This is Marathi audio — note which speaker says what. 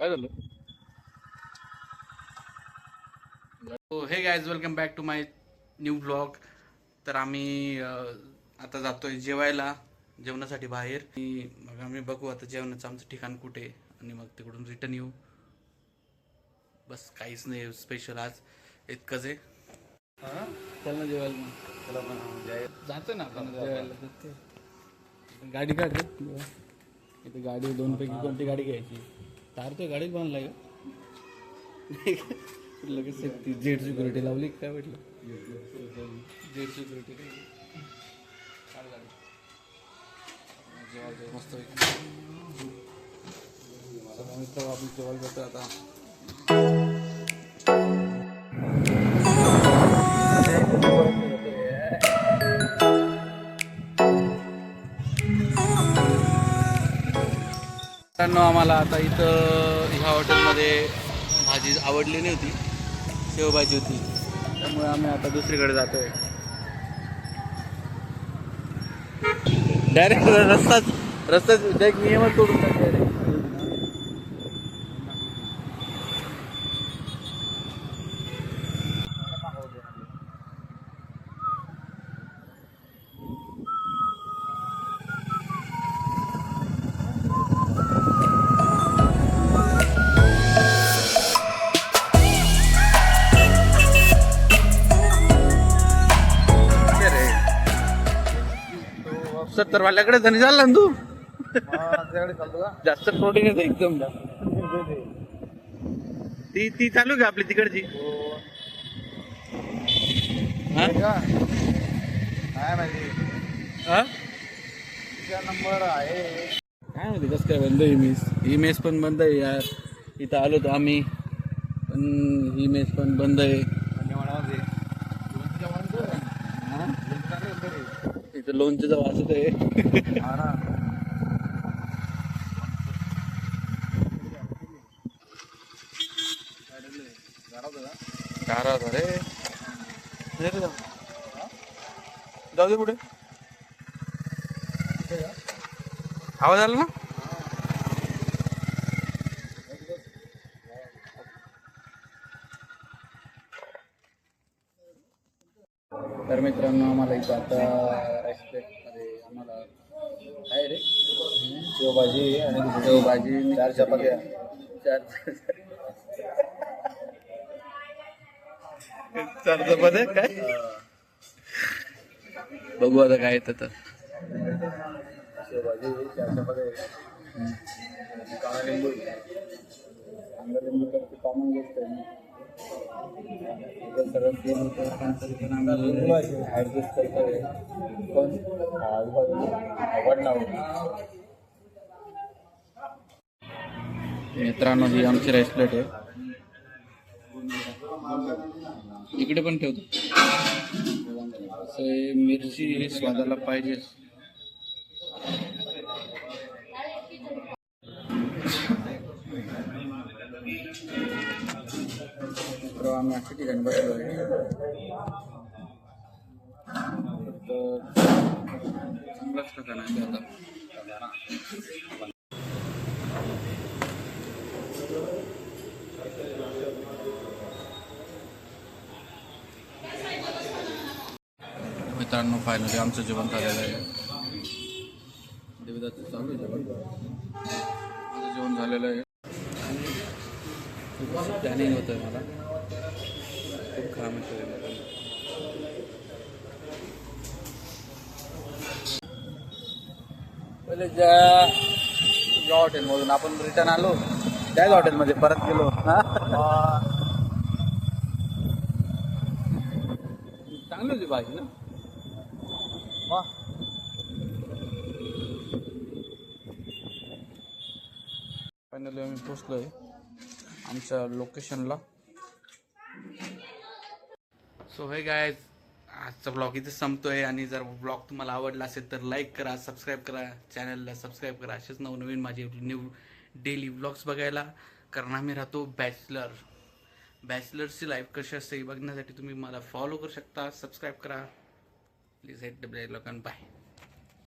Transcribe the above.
Speaker 1: काय झालं? Hey guys, welcome back to my new blog. तर आम्ही आता जातोय जेवायला, जेवणासाठी बाहेर. मग आम्ही बघू आता जेवणाचं आमचं ठिकाण कुठे आणि मग तिकडून रिटर्न येऊ. बस काहीच नाही स्पेशल आज, इतकंच आहे. चल ना जेवायला, मग जातो ना आपण जेवायला. गाडी काढ रे. इथे गाडी दोनपैकी कोणती गाडी घ्यायची? तारतोय गाडीच बांधलाय का? लगेच ती जेट सिक्युरिटी लावली काय म्हटलं? जेट सिक्युरिटी जेव्हा मस्त मित्र आपण जेवायला जातो आता. आम्हाला आता इथं ह्या हॉटेलमध्ये भाजी आवडली नाही होती, शेवभाजी होती, त्यामुळे आम्ही आता दुसरीकडे जातोय. डायरेक्ट रस्ताच एक नियमच तोडून टाकले. सत्तर वाल्याकडे धनी झाला ना तू. जास्त प्रोटीन येतं एकदम. ती चालू का आपली तिकडची?
Speaker 2: नंबर आहे
Speaker 1: काय माहिती कसं काय बंद आहे. ही मेस पण बंद आहे यार. इथं आलो होतो आम्ही, पण ही मेस पण बंद आहे. इथं लोणचं वाचत आहे. जाऊ दे पुढे. आवाज आला ना? तर मित्रांनो, आम्हाला इथं आता रेस्टॉरंटमध्ये आम्हाला आहे रे शेवभाजी आणि शेवभाजी 4 चपात्या 4 चपात्या काय बघू आता काय येतं तर.
Speaker 2: शेवभाजी 4 चपात्या, काळा लिंबू, कांदा लिंबू तर ती कॉमन गोष्ट आहे ना. सगळं ॲडजस्ट करतोय पण
Speaker 1: मित्रांनो, ही आमची राईस प्लेट आहे. इकडे पण ठेवतो. असं मिरची स्वादाला पाहिजे. आम्ही अशा ठिकाणी बसलो आहे. चांगलाच ठिकाण आहे आता. मित्रांनो, फायनली आमचं जेवण झालेलं आहे. देवीदाचं चालू आहे जेवण. माझं जेवण झालेलं आहे. खूप प्लॅनिंग होतं आहे मला. खूप काम आहे. पहिले ज्या हॉटेलमधून आपण रिटर्न आलो त्याच हॉटेलमध्ये परत गेलो. चांगली होती भाजी ना. फायनली आम्ही पोचलोय आमच्या लोकेशनला. सो हे गायज, आजचा ब्लॉग इथे संपतोय. आणि जर ब्लॉग तुम्हाला आवडला असेल तर लाईक करा, सबस्क्राईब करा, चॅनलला सबस्क्राईब करा. असेच नवनवीन माझे न्यू डेली ब्लॉग्स बघायला. कारण आम्ही राहतो बॅचलर्सची लाईफ कशी असते बघण्यासाठी तुम्ही मला फॉलो करू शकता. सबस्क्राईब करा please. Hit the bell icon. Bye.